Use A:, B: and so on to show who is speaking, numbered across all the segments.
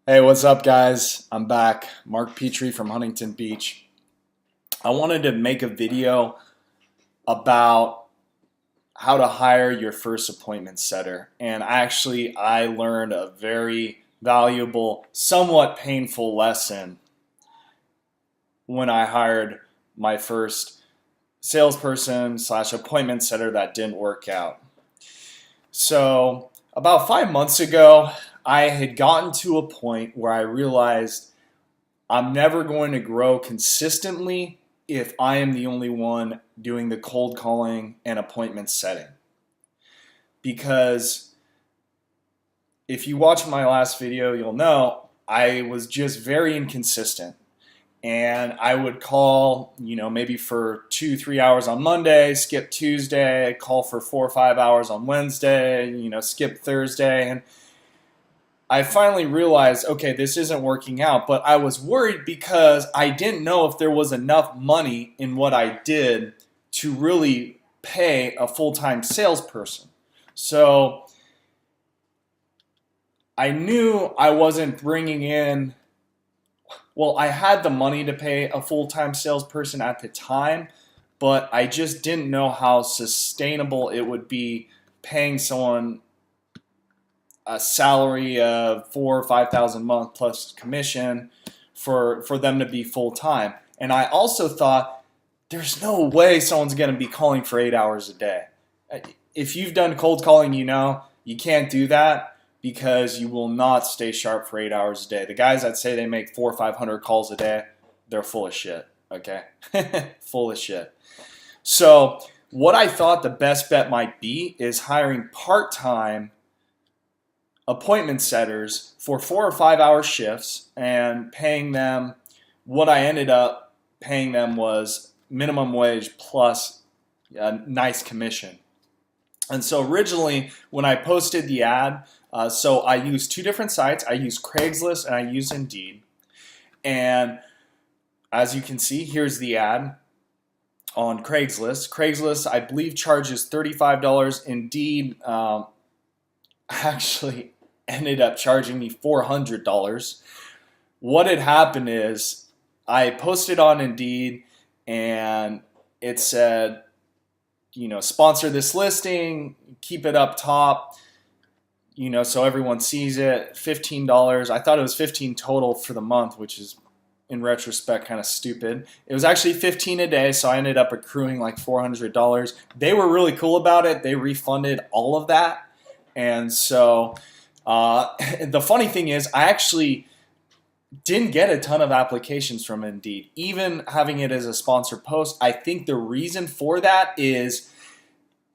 A: Hey, what's up, guys? I'm back. Mark Petrie from Huntington Beach. I wanted to make a video about how to hire your first appointment setter. And I learned a very valuable, somewhat painful lesson when I hired my first salesperson slash appointment setter that didn't work out. So, about 5 months ago, I had gotten to a point where I realized I'm never going to grow consistently if I am the only one doing the cold calling and appointment setting. Because if you watch my last video, you'll know I was just very inconsistent. And I would call, maybe for 2-3 hours on Monday, skip Tuesday, call for 4 or 5 hours on Wednesday, skip Thursday. And I finally realized, okay, this isn't working out, but I was worried because I didn't know if there was enough money in what I did to really pay a full-time salesperson. So I knew I wasn't bringing in, well, I had the money to pay a full-time salesperson at the time, but I just didn't know how sustainable it would be paying someone a salary of $4,000 or $5,000 a month plus commission for them to be full time. And I also thought there's no way someone's going to be calling for 8 hours a day. If you've done cold calling, you can't do that because you will not stay sharp for 8 hours a day. The guys that say they make 400 or 500 calls a day, they're full of shit. Okay, full of shit. So what I thought the best bet might be is hiring part-time appointment setters for 4 or 5 hour shifts and paying them. What I ended up paying them was minimum wage plus a nice commission. And so originally when I posted the ad, so I used two different sites. I used Craigslist and I used Indeed. And as you can see, here's the ad on Craigslist. Craigslist, I believe, charges $35. Indeed, actually ended up charging me $400. What had happened is I posted on Indeed and it said, sponsor this listing, keep it up top, so everyone sees it, $15. I thought it was $15 total for the month, which is in retrospect kind of stupid. It was actually $15 a day, so I ended up accruing like $400. They were really cool about it. They refunded all of that. And so the funny thing is I actually didn't get a ton of applications from Indeed, even having it as a sponsored post. I think the reason for that is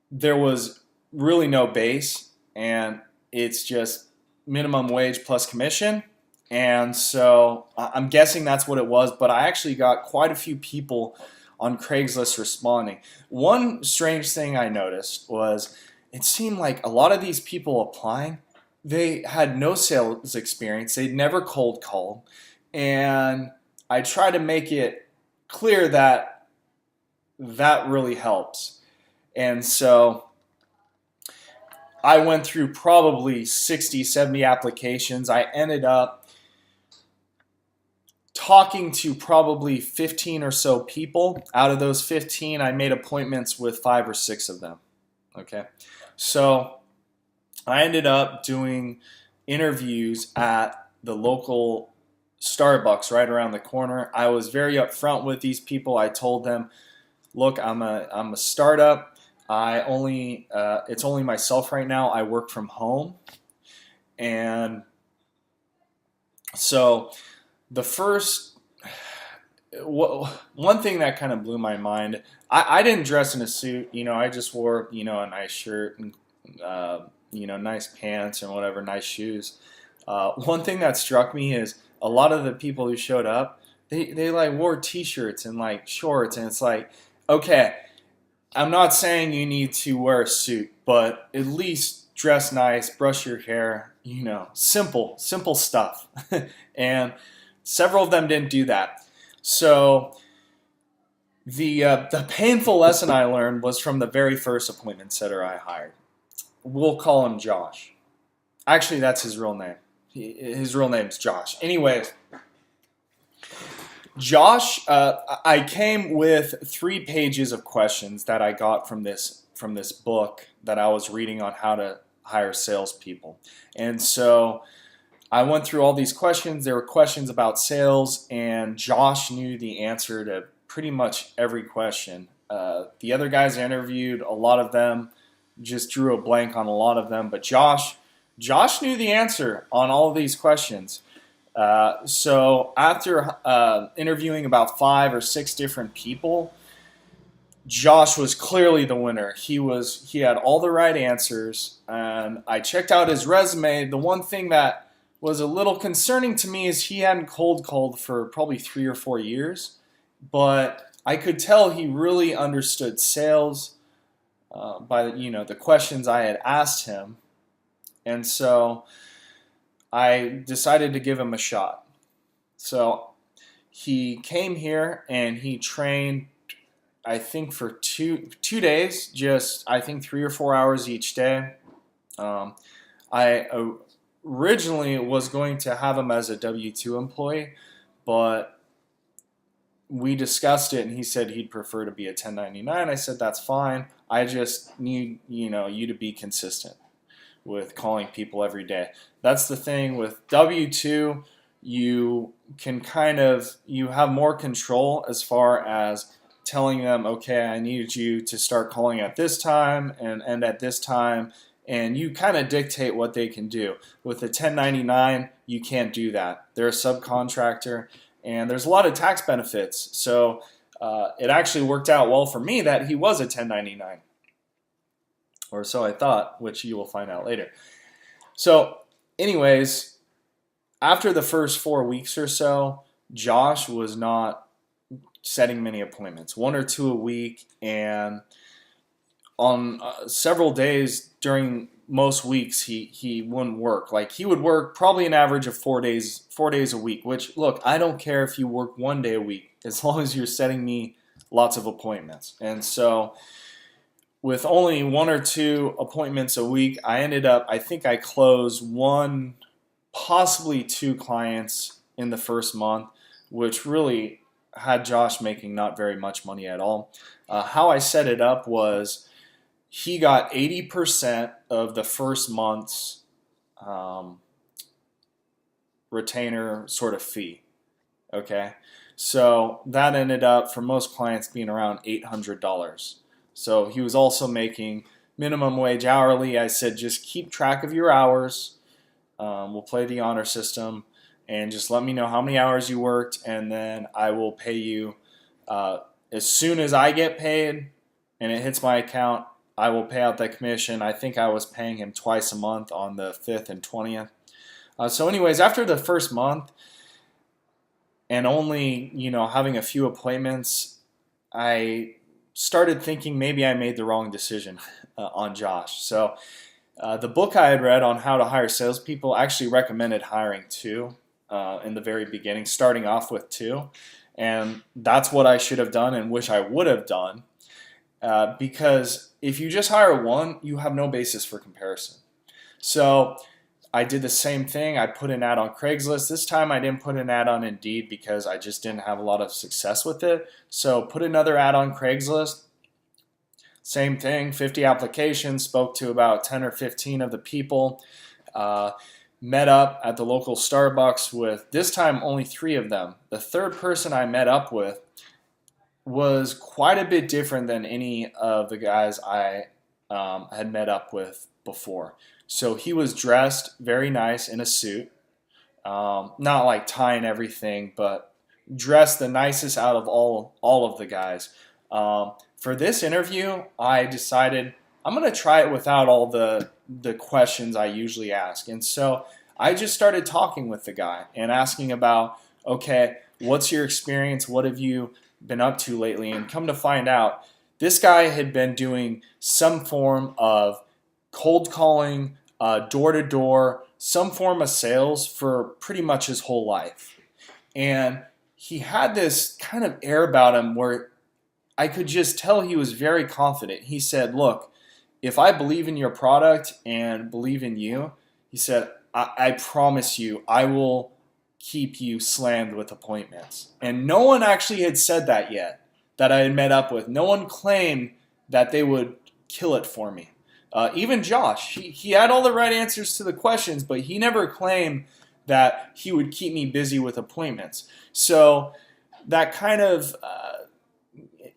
A: there was really no base, and it's just minimum wage plus commission. And so I'm guessing that's what it was, but I actually got quite a few people on Craigslist responding. One strange thing I noticed was it seemed like a lot of these people applying, they had no sales experience. They'd never cold called. And I try to make it clear that that really helps. And so I went through probably 60, 70 applications. I ended up talking to probably 15 or so people. Out of those 15, I made appointments with 5 or 6 of them. Okay. So I ended up doing interviews at the local Starbucks right around the corner. I was very upfront with these people. I told them, look, I'm a startup. It's only myself right now. I work from home. And so the first, one thing that kind of blew my mind, I didn't dress in a suit. I just wore, a nice shirt and, nice pants and whatever, nice shoes. One thing that struck me is a lot of the people who showed up, they like wore t-shirts and like shorts, and it's like, okay, I'm not saying you need to wear a suit, but at least dress nice, brush your hair, simple stuff. And several of them didn't do that. So the painful lesson I learned was from the very first appointment setter I hired. We'll call him Josh. Actually, that's his real name. His real name's Josh. Anyways, Josh, I came with 3 pages of questions that I got from this book that I was reading on how to hire salespeople. And so I went through all these questions. There were questions about sales, and Josh knew the answer to pretty much every question. The other guys I interviewed, a lot of them just drew a blank on a lot of them, but Josh knew the answer on all of these questions. So after interviewing about 5 or 6 different people, Josh was clearly the winner. He had all the right answers, and I checked out his resume. The one thing that was a little concerning to me is he hadn't cold called for probably 3 or 4 years, but I could tell he really understood sales by the questions I had asked him, and so I decided to give him a shot. So he came here and he trained, I think, for two days, just I think 3 or 4 hours each day. I originally was going to have him as a W-2 employee, but we discussed it and he said he'd prefer to be a 1099. I said that's fine. I just need you to be consistent with calling people every day. That's the thing with W-2, you can you have more control as far as telling them, okay, I need you to start calling at this time and end at this time, and you kind of dictate what they can do. With a 1099, you can't do that. They're a subcontractor, and there's a lot of tax benefits. So it actually worked out well for me that he was a 1099. Or so I thought, which you will find out later. So anyways, after the first 4 weeks or so, Josh was not setting many appointments, 1 or 2 a week, and on several days during most weeks he wouldn't work. Like, he would work probably an average of 4 days a week, which, look, I don't care if you work 1 day a week as long as you're setting me lots of appointments. And so with only 1 or 2 appointments a week, I think I closed 1, possibly 2 clients in the first month, which really had Josh making not very much money at all. How I set it up was he got 80% of the first month's retainer sort of fee. Okay, so that ended up for most clients being around $800. So he was also making minimum wage hourly. I said, just keep track of your hours. We'll play the honor system, and just let me know how many hours you worked, and then I will pay you as soon as I get paid and it hits my account. I will pay out that commission. I think I was paying him twice a month on the 5th and 20th. So anyways, after the first month and only having a few appointments, I started thinking maybe I made the wrong decision on Josh. So the book I had read on how to hire salespeople actually recommended hiring 2 in the very beginning, starting off with 2. And that's what I should have done and wish I would have done, because if you just hire 1, you have no basis for comparison. So I did the same thing. I put an ad on Craigslist. This time I didn't put an ad on Indeed because I just didn't have a lot of success with it. So put another ad on Craigslist. Same thing, 50 applications, spoke to about 10 or 15 of the people. Met up at the local Starbucks with, this time, only 3 of them. The third person I met up with was quite a bit different than any of the guys I had met up with before. So he was dressed very nice in a suit, not like tie and everything, but dressed the nicest out of all of the guys. For this interview, I decided I'm going to try it without all the questions I usually ask. And so I just started talking with the guy and asking about, okay, what's your experience? What have you been up to lately? And come to find out, this guy had been doing some form of cold calling, door-to-door, some form of sales for pretty much his whole life. And he had this kind of air about him where I could just tell he was very confident. He said, look, if I believe in your product and believe in you, he said, I promise you, I will keep you slammed with appointments. And no one actually had said that yet that I had met up with. No one claimed that they would kill it for me. Even Josh, he had all the right answers to the questions, but he never claimed that he would keep me busy with appointments. So that kind of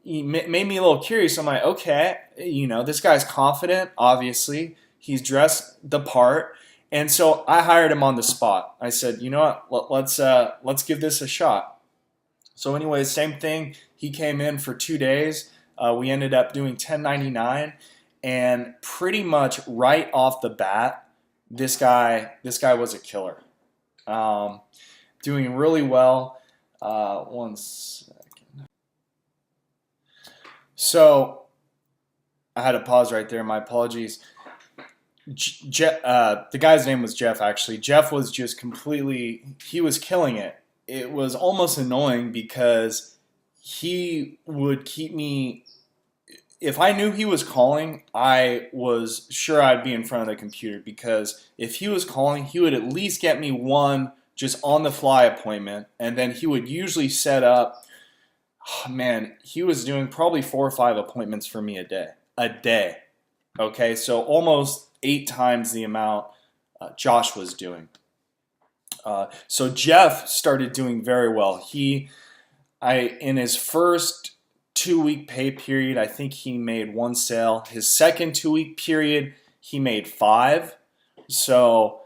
A: made me a little curious. I'm like, okay, this guy's confident, obviously. He's dressed the part. And so I hired him on the spot. I said, you know what, let's give this a shot. So anyways, same thing. He came in for 2 days. We ended up doing 1099, and pretty much right off the bat, this guy was a killer. Doing really well. One second. So I had to pause right there. My apologies. The guy's name was Jeff, actually. Jeff was just he was killing it. It was almost annoying because he would keep me, if I knew he was calling, I was sure I'd be in front of the computer, because if he was calling, he would at least get me one just on the fly appointment, and then he would usually set up, he was doing probably 4 or 5 appointments for me a day. Okay, so almost 8 times the amount Josh was doing. So Jeff started doing very well. In his first 2-week pay period, I think he made 1 sale. His second 2-week period, he made 5. So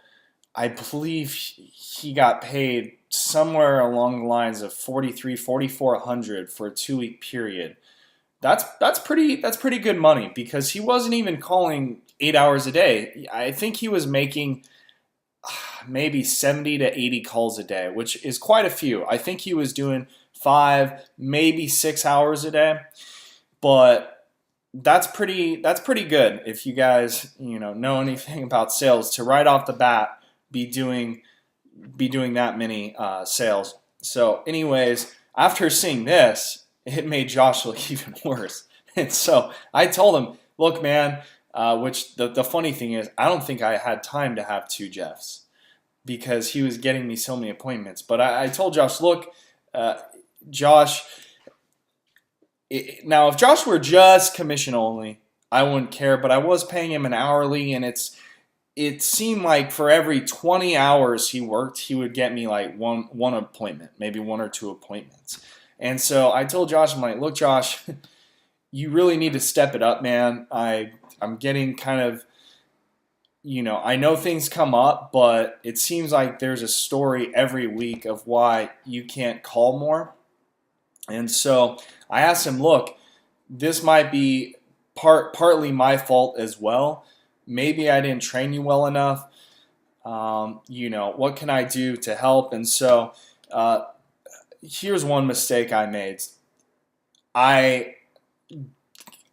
A: I believe he got paid somewhere along the lines of $4,400 for a 2-week period. That's pretty good money, because he wasn't even calling 8 hours a day. I think he was making maybe 70 to 80 calls a day, which is quite a few. I think he was doing 5, maybe 6 hours a day, but that's pretty good if you guys know anything about sales, to right off the bat be doing that many sales. So anyways, after seeing this, it made Josh look even worse. And so I told him, look, man, which the funny thing is, I don't think I had time to have 2 Jeffs, because he was getting me so many appointments. But I told Josh, look, Josh, now if Josh were just commission only, I wouldn't care, but I was paying him an hourly, and it seemed like for every 20 hours he worked, he would get me like one appointment, maybe 1 or 2 appointments. And so I told Josh, I'm like, look, Josh, you really need to step it up, man. I'm getting kind of, I know things come up, but it seems like there's a story every week of why you can't call more. And so I asked him, look, this might be partly my fault as well. Maybe I didn't train you well enough. What can I do to help? And so here's one mistake I made. I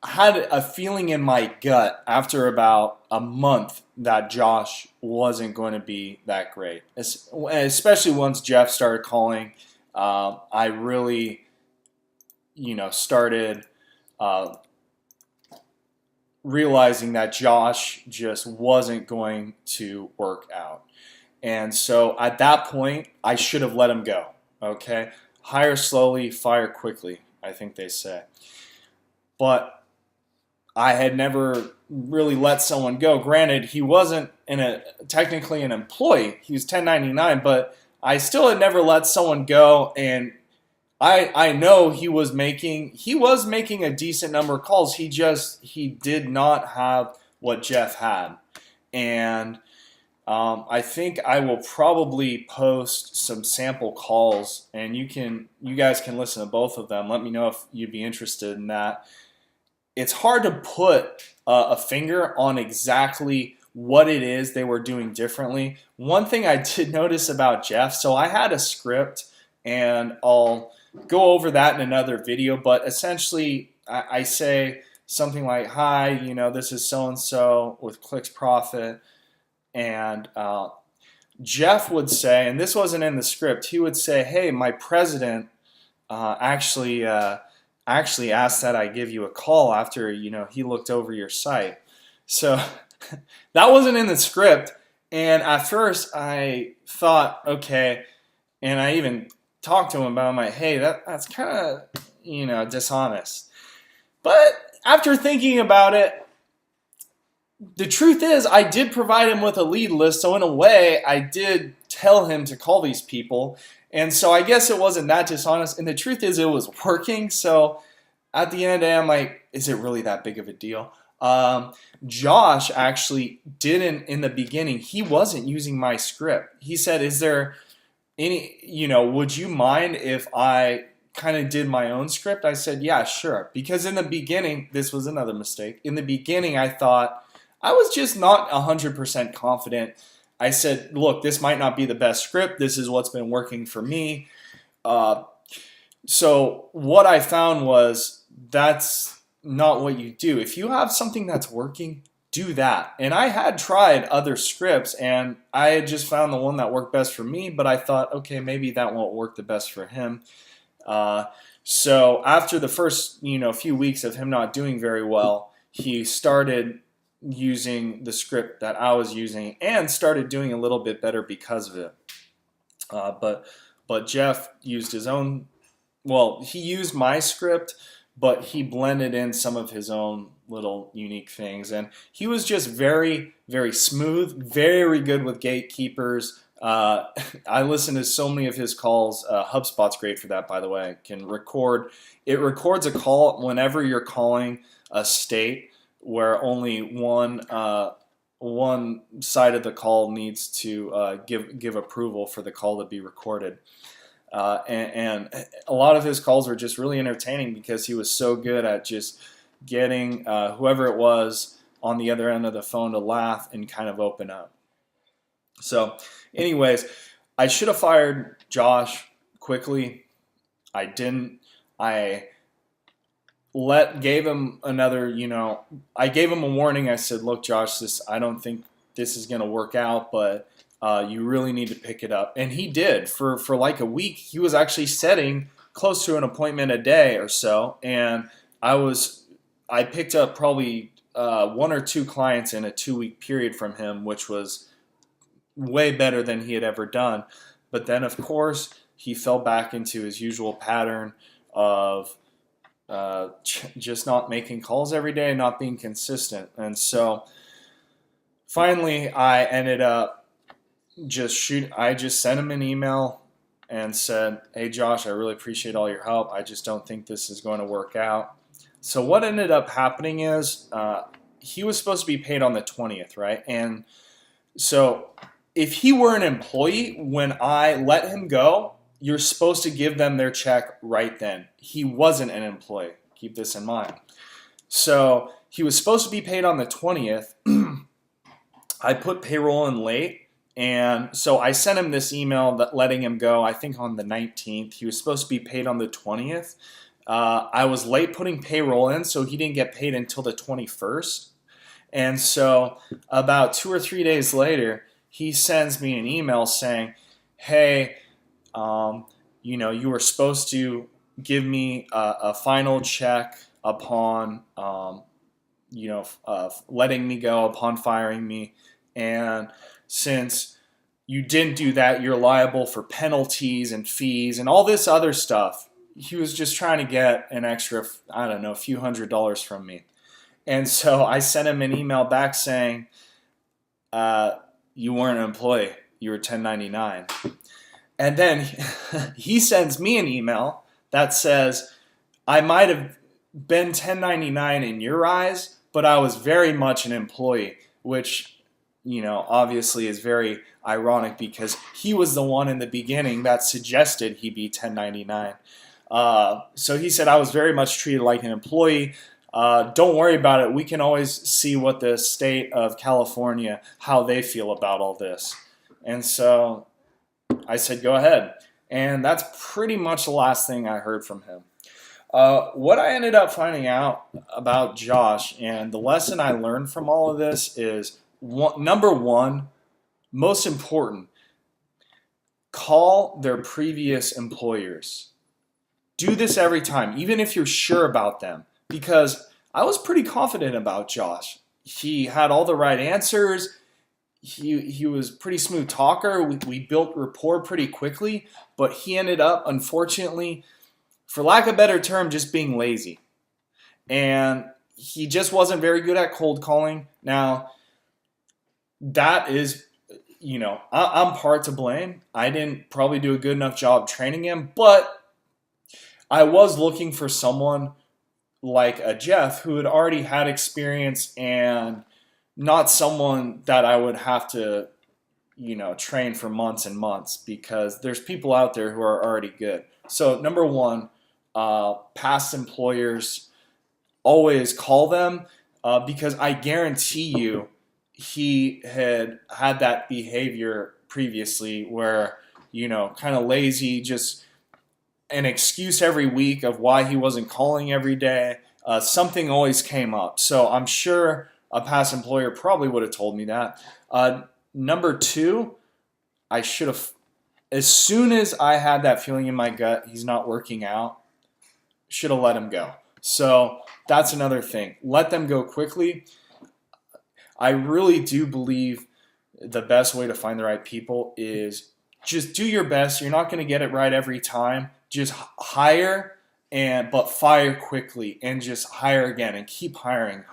A: had a feeling in my gut after about a month that Josh wasn't going to be that great, especially once Jeff started calling. I really, started realizing that Josh just wasn't going to work out. And so at that point, I should have let him go. Okay? Hire slowly, fire quickly, I think they say. But I had never really let someone go. Granted, he wasn't technically an employee. He was 1099, but I still had never let someone go, and I know he was making a decent number of calls. He did not have what Jeff had. And I think I will probably post some sample calls, and you guys can listen to both of them. Let me know if you'd be interested in that. It's hard to put a finger on exactly what it is they were doing differently. One thing I did notice about Jeff, so I had a script, and I'll go over that in another video, but essentially I say something like, hi, this is so-and-so with Clicks Profit, and Jeff would say, and this wasn't in the script, he would say, hey, my president actually asked that I give you a call after he looked over your site. So that wasn't in the script, And at first I thought, okay, and I even talked to him about it. I'm like, hey, that's kind of, dishonest. But after thinking about it, the truth is I did provide him with a lead list. So in a way, I did tell him to call these people. And so I guess it wasn't that dishonest. And the truth is it was working. So at the end of the day, I'm like, is it really that big of a deal? Josh actually didn't in the beginning. He wasn't using my script. He said, is there would you mind if I kind of did my own script? I said, yeah, sure. Because in the beginning, this was another mistake. In the beginning, I thought I was just not 100% confident. I said, look, this might not be the best script. This is what's been working for me. So what I found was that's not what you do. If you have something that's working, do that. And I had tried other scripts and I had just found the one that worked best for me, but I thought, okay, maybe that won't work the best for him. So after the first, few weeks of him not doing very well, he started using the script that I was using and started doing a little bit better because of it. But Jeff used his own, he used my script, but he blended in some of his own little unique things. And he was just very, very smooth, very good with gatekeepers. I listened to so many of his calls. HubSpot's great for that, by the way. It records a call whenever you're calling a state where only one side of the call needs to give approval for the call to be recorded. And a lot of his calls were just really entertaining because he was so good at just getting whoever it was on the other end of the phone to laugh and kind of open up. So anyways, I should have fired Josh quickly. I didn't. I gave him another, I gave him a warning. I said, look, Josh, I don't think this is going to work out, but you really need to pick it up. And he did. For like a week, he was actually setting close to an appointment a day or so. And I picked up probably 1 or 2 clients in a 2-week period from him, which was way better than he had ever done. But then, of course, he fell back into his usual pattern of just not making calls every day, not being consistent. And so finally, I ended up I just sent him an email and said, hey, Josh, I really appreciate all your help. I just don't think this is going to work out. So what ended up happening is he was supposed to be paid on the 20th, right? And so if he were an employee, when I let him go, you're supposed to give them their check right then. He wasn't an employee. Keep this in mind. So he was supposed to be paid on the 20th. I put payroll in late. And so I sent him this email letting him go, I think on the 19th. He was supposed to be paid on the 20th. I was late putting payroll in, so he didn't get paid until the 21st. And so about 2 or 3 days later, he sends me an email saying, hey, you were supposed to give me a final check upon, letting me go, upon firing me. And since you didn't do that, you're liable for penalties and fees and all this other stuff. He was just trying to get an extra, a few $100s from me. And so I sent him an email back saying, you weren't an employee, you were 1099. And then he sends me an email that says, I might have been 1099 in your eyes, but I was very much an employee, which, obviously is very ironic because he was the one in the beginning that suggested he be 1099. So he said, I was very much treated like an employee. Don't worry about it. We can always see what the state of California, how they feel about all this. And so I said, go ahead. And that's pretty much the last thing I heard from him. What I ended up finding out about Josh, and the lesson I learned from all of this is, number one, most important, call their previous employers. Do this every time, even if you're sure about them, because I was pretty confident about Josh. He had all the right answers. he was a pretty smooth talker. We built rapport pretty quickly, but he ended up, unfortunately, for lack of a better term, just being lazy. And he just wasn't very good at cold calling. Now, that is, I'm part to blame. I didn't probably do a good enough job training him, but I was looking for someone like a Jeff who had already had experience and not someone that I would have to, train for months and months, because there's people out there who are already good. So number one, past employers, always call them, because I guarantee you he had that behavior previously where, kind of lazy, just an excuse every week of why he wasn't calling every day. Something always came up. So I'm sure a past employer probably would have told me that. Number two, I should have, as soon as I had that feeling in my gut, he's not working out, should have let him go. So that's another thing. Let them go quickly. I really do believe the best way to find the right people is just do your best. You're not going to get it right every time. Just hire but fire quickly, and just hire again and keep hiring.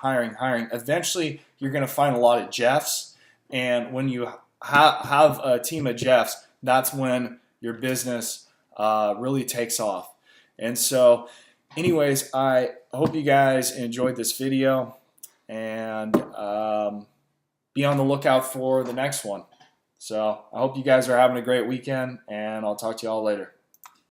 A: Eventually, you're going to find a lot of Jeffs, and when you have a team of Jeffs, that's when your business really takes off. And so, anyways, I hope you guys enjoyed this video, and be on the lookout for the next one. So I hope you guys are having a great weekend, and I'll talk to you all later.